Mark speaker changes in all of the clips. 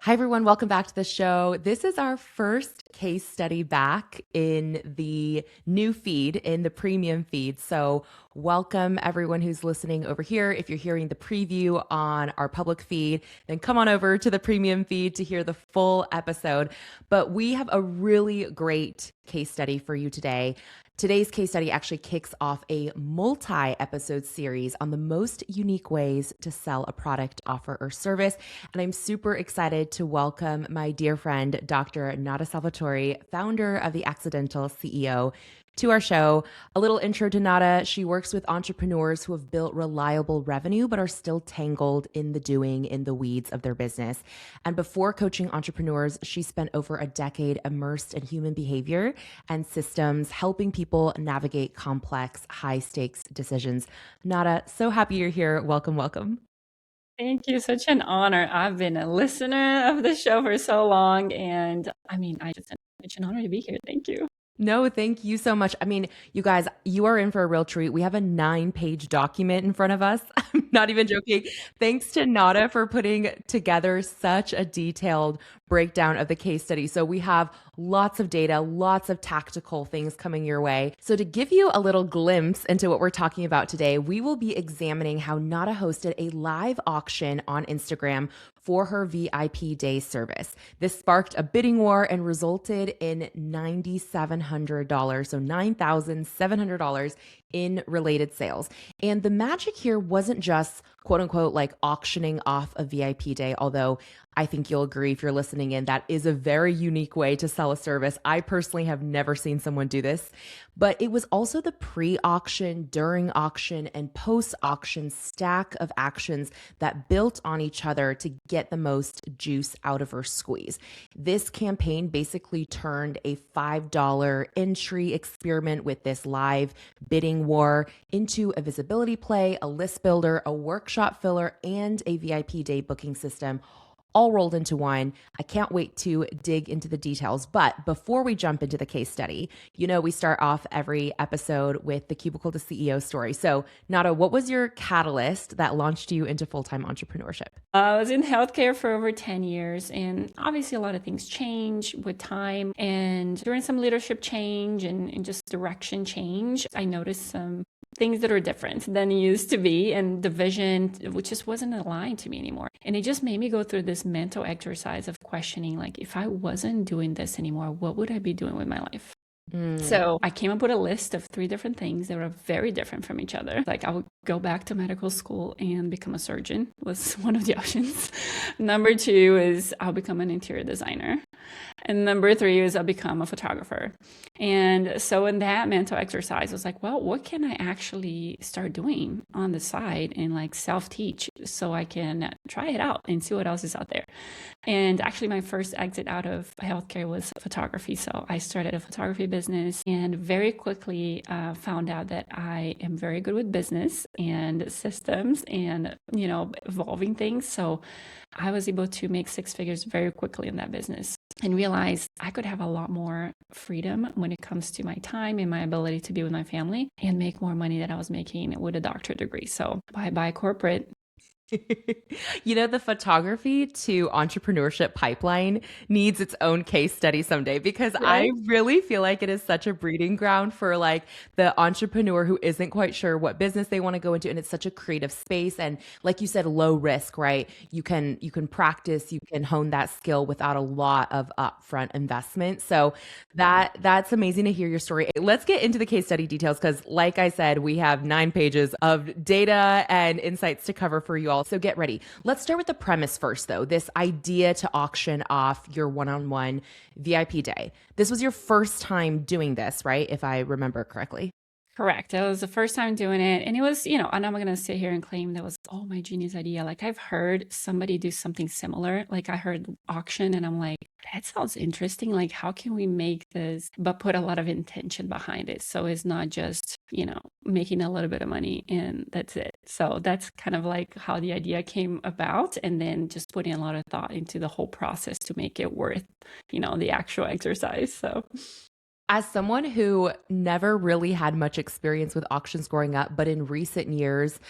Speaker 1: Hi, everyone. Welcome back to the show. This is our first case study back in the new feed, in the premium feed. So, welcome everyone who's listening over here. If you're hearing the preview on our public feed, then come on over to the premium feed to hear the full episode. But we have a really great case study for you today. Today's case study actually kicks off a multi-episode series on the most unique ways to sell a product, offer, or service. And I'm super excited to welcome my dear friend, Dr. Nata Salvatori, founder of The Accidental CEO, to our show. A little intro to Nata. She works with entrepreneurs who have built reliable revenue, but are still tangled in the doing, in the weeds of their business. And before coaching entrepreneurs, she spent over a decade immersed in human behavior and systems, helping people navigate complex, high stakes decisions. Nata, so happy you're here. Welcome, welcome.
Speaker 2: Thank you. Such an honor. I've been a listener of the show for so long. And it's an honor to be here. Thank you.
Speaker 1: No, thank you so much. I mean, you guys, you are in for a real treat. We have a 9-page document in front of us. I'm not even joking. Thanks to Nata for putting together such a detailed breakdown of the case study. So we have lots of data, lots of tactical things coming your way. So to give you a little glimpse into what we're talking about today, we will be examining how Nata hosted a live auction on Instagram for her VIP day service. This sparked a bidding war and resulted in $9,700, so $9,700 in related sales. And the magic here wasn't just quote unquote like auctioning off a VIP day, although I think you'll agree if you're listening in, that is a very unique way to sell a service. I personally have never seen someone do this, but it was also the pre-auction, during auction, and post-auction stack of actions that built on each other to get the most juice out of her squeeze. This campaign basically turned a $5 entry experiment with this live bidding war into a visibility play, a list builder, a workshop filler, and a VIP day booking system, all rolled into one. I can't wait to dig into the details. But before we jump into the case study, we start off every episode with the Cubicle to CEO story. So, Nata, what was your catalyst that launched you into full-time entrepreneurship?
Speaker 2: I was in healthcare for over 10 years, and obviously a lot of things change with time. And during some leadership change and just direction change, I noticed some things that are different than it used to be, and the vision, which just wasn't aligned to me anymore. And it just made me go through this mental exercise of questioning, like, if I wasn't doing this anymore, what would I be doing with my life? So I came up with a list of 3 different things that were very different from each other. Like, I would go back to medical school and become a surgeon was one of the options. Number 2 is I'll become an interior designer. And number 3 is I'll become a photographer. And so in that mental exercise, I was like, well, what can I actually start doing on the side and like self-teach so I can try it out and see what else is out there? And actually my first exit out of healthcare was photography. So I started a photography business and very quickly found out that I am very good with business and systems and, evolving things. So I was able to make 6 figures very quickly in that business and realized I could have a lot more freedom when it comes to my time and my ability to be with my family and make more money than I was making with a doctorate degree. So bye corporate.
Speaker 1: The photography to entrepreneurship pipeline needs its own case study someday, because I
Speaker 2: Right?
Speaker 1: really feel like it is such a breeding ground for like the entrepreneur who isn't quite sure what business they want to go into. And it's such a creative space. And like you said, low risk, right? You can practice, you can hone that skill without a lot of upfront investment. So that's amazing to hear your story. Let's get into the case study details, because like I said, we have 9 pages of data and insights to cover for you all. So get ready. Let's start with the premise first, though. This idea to auction off your one-on-one VIP day. This was your first time doing this, right? If I remember correctly.
Speaker 2: Correct. It was the first time doing it. And it was, and I'm not going to sit here and claim that was, oh, my genius idea. Like, I've heard somebody do something similar. Like, I heard auction and I'm like, that sounds interesting. Like, how can we make this, but put a lot of intention behind it? So it's not just, making a little bit of money and that's it. So that's kind of like how the idea came about. And then just putting a lot of thought into the whole process to make it worth, the actual exercise. So.
Speaker 1: As someone who never really had much experience with auctions growing up, but in recent years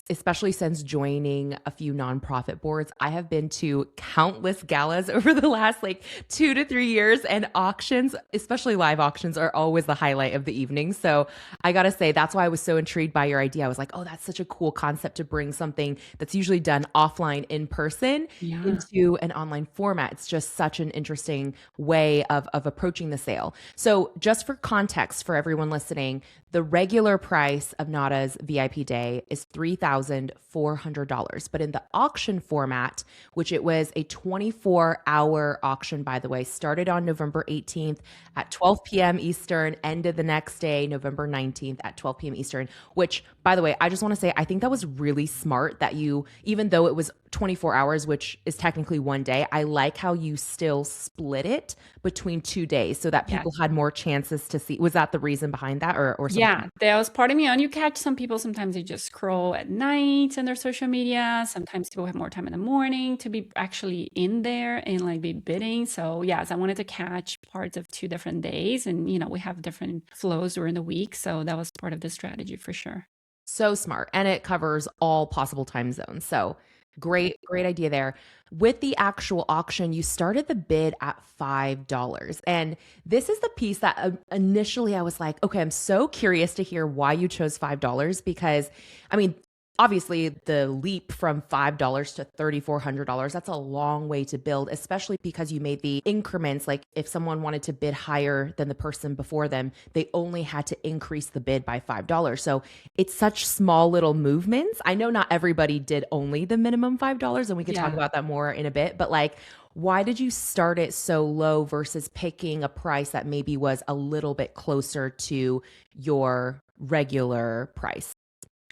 Speaker 1: especially since joining a few nonprofit boards, I have been to countless galas over the last like 2 to 3 years, and auctions, especially live auctions, are always the highlight of the evening. So I gotta say, that's why I was so intrigued by your idea. I was like, oh, that's such a cool concept to bring something that's usually done offline in person
Speaker 2: Yeah.
Speaker 1: into an online format. It's just such an interesting way of approaching the sale. So, just for context for everyone listening, the regular price of Nada's VIP day is $3,400. But in the auction format, which it was a 24-hour auction, by the way, started on November 18th at 12 p.m. Eastern, ended the next day, November 19th at 12 p.m. Eastern, which, by the way, I just want to say, I think that was really smart that you, even though it was 24 hours, which is technically one day, I like how you still split it between 2 days so that
Speaker 2: Yes.
Speaker 1: people had more chances to see. Was that the reason behind that, or something?
Speaker 2: Yeah, there was part of me on. You catch some people, sometimes they just scroll at night in their social media. Sometimes people have more time in the morning to be actually in there and like be bidding. So, yes, I wanted to catch parts of 2 different days. And, we have different flows during the week. So, that was part of the strategy for sure.
Speaker 1: So smart. And it covers all possible time zones. So great, great idea there. With the actual auction, you started the bid at $5. And this is the piece that initially I was like, okay, I'm so curious to hear why you chose $5 because, I mean, obviously the leap from $5 to $3,400, that's a long way to build, especially because you made the increments. Like if someone wanted to bid higher than the person before them, they only had to increase the bid by $5. So it's such small little movements. I know not everybody did only the minimum $5, and we could talk
Speaker 2: Yeah.
Speaker 1: about that more in a bit, but like, why did you start it so low versus picking a price that maybe was a little bit closer to your regular price?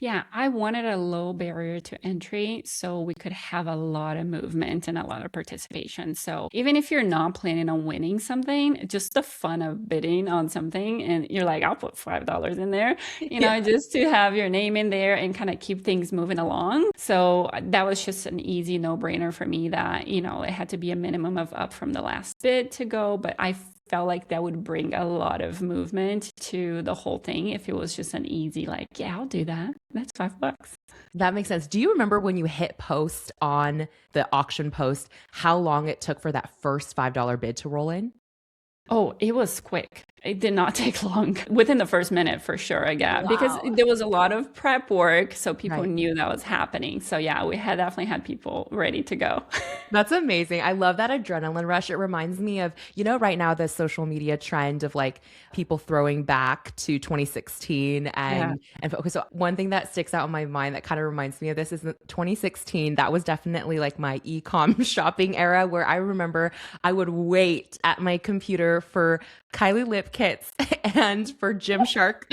Speaker 2: Yeah, I wanted a low barrier to entry so we could have a lot of movement and a lot of participation. So even if you're not planning on winning something, just the fun of bidding on something and you're like, I'll put $5 in there,
Speaker 1: Yeah.
Speaker 2: just to have your name in there and kind of keep things moving along. So that was just an easy no-brainer for me that, it had to be a minimum of up from the last bid to go, but I felt like that would bring a lot of movement to the whole thing if it was just an easy, like, yeah, I'll do that. That's $5.
Speaker 1: That makes sense. Do you remember when you hit post on the auction post, how long it took for that first $5 bid to roll in?
Speaker 2: Oh, it was quick. It did not take long. Within the first minute, for sure, yeah, because
Speaker 1: Wow.
Speaker 2: there was a lot of prep work, so people
Speaker 1: Right.
Speaker 2: knew that was happening. So yeah, we had definitely had people ready to go.
Speaker 1: That's amazing. I love that adrenaline rush. It reminds me of, right now, the social media trend of like people throwing back to 2016
Speaker 2: Yeah.
Speaker 1: and okay, so one thing that sticks out in my mind that kind of reminds me of this is that 2016, that was definitely like my e-com shopping era where I remember I would wait at my computer for Kylie lip kits and for Gymshark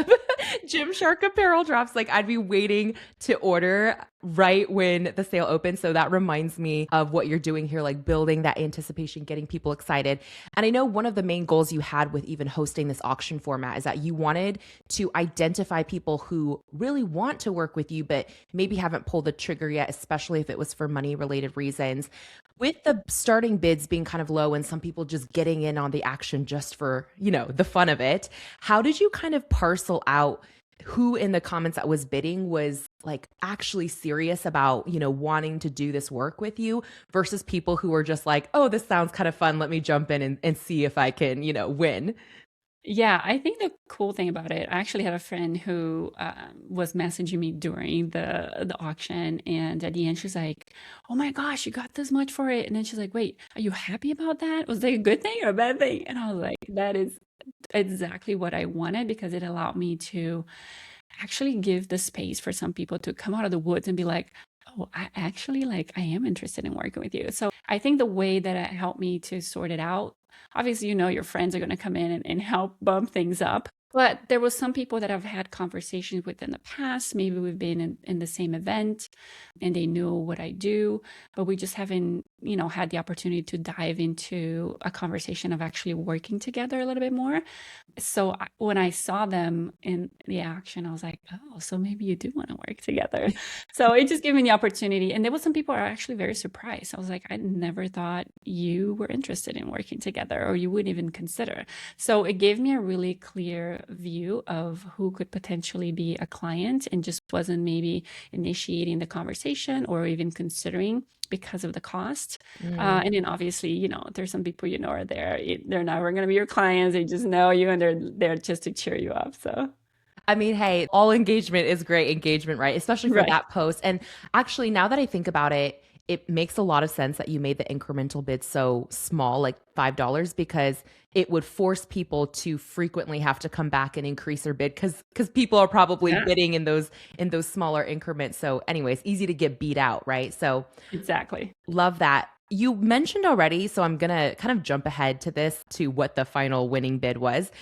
Speaker 1: Gymshark apparel drops. Like I'd be waiting to order right when the sale opened. So that reminds me of what you're doing here, like building that anticipation, getting people excited. And I know one of the main goals you had with even hosting this auction format is that you wanted to identify people who really want to work with you, but maybe haven't pulled the trigger yet, especially if it was for money related reasons. With the starting bids being kind of low and some people just getting in on the action just for, the fun of it, how did you kind of parcel out who in the comments that was bidding was like actually serious about, wanting to do this work with you versus people who were just like, oh, this sounds kind of fun. Let me jump in and see if I can, win.
Speaker 2: Yeah, I think the cool thing about it, I actually had a friend who was messaging me during the auction, and at the end she's like, "Oh my gosh, you got this much for it!" And then she's like, "Wait, are you happy about that? Was that a good thing or a bad thing?" And I was like, "That is exactly what I wanted because it allowed me to actually give the space for some people to come out of the woods and be like." Oh, I actually like I am interested in working with you. So I think the way that it helped me to sort it out, obviously, your friends are going to come in and help bump things up. But there was some people that I've had conversations with in the past. Maybe we've been in the same event and they know what I do, but we just haven't, had the opportunity to dive into a conversation of actually working together a little bit more. So when I saw them in the action, I was like, oh, so maybe you do want to work together. So it just gave me the opportunity. And there was some people who are actually very surprised. I was like, I never thought you were interested in working together or you wouldn't even consider. So it gave me a really clear clear view of who could potentially be a client and just wasn't maybe initiating the conversation or even considering because of the cost.
Speaker 1: Mm.
Speaker 2: And then obviously, there's some people are there. They're never going to be your clients. They just know you and they're there just to cheer you up. So,
Speaker 1: I mean, hey, all engagement is great engagement, right? Especially for
Speaker 2: right.
Speaker 1: that post. And actually, now that I think about it, it makes a lot of sense that you made the incremental bid so small, like $5, because it would force people to frequently have to come back and increase their bid because people are probably
Speaker 2: Yeah,
Speaker 1: bidding in those smaller increments. So, anyways, easy to get beat out, right? So,
Speaker 2: exactly.
Speaker 1: love that. You mentioned already, so I'm gonna kind of jump ahead to this to what the final winning bid was.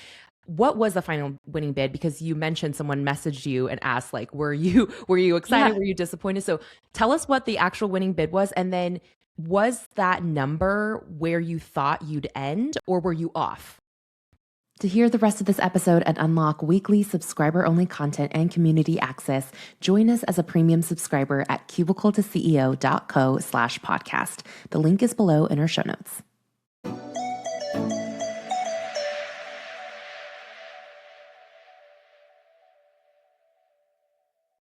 Speaker 1: What was the final winning bid? Because you mentioned someone messaged you and asked, like, were you excited?
Speaker 2: Yeah.
Speaker 1: Were you disappointed? So tell us what the actual winning bid was, and then was that number where you thought you'd end, or were you off? To hear the rest of this episode and unlock weekly subscriber-only content and community access, join us as a premium subscriber at cubicletoceo.co/podcast. The link is below in our show notes.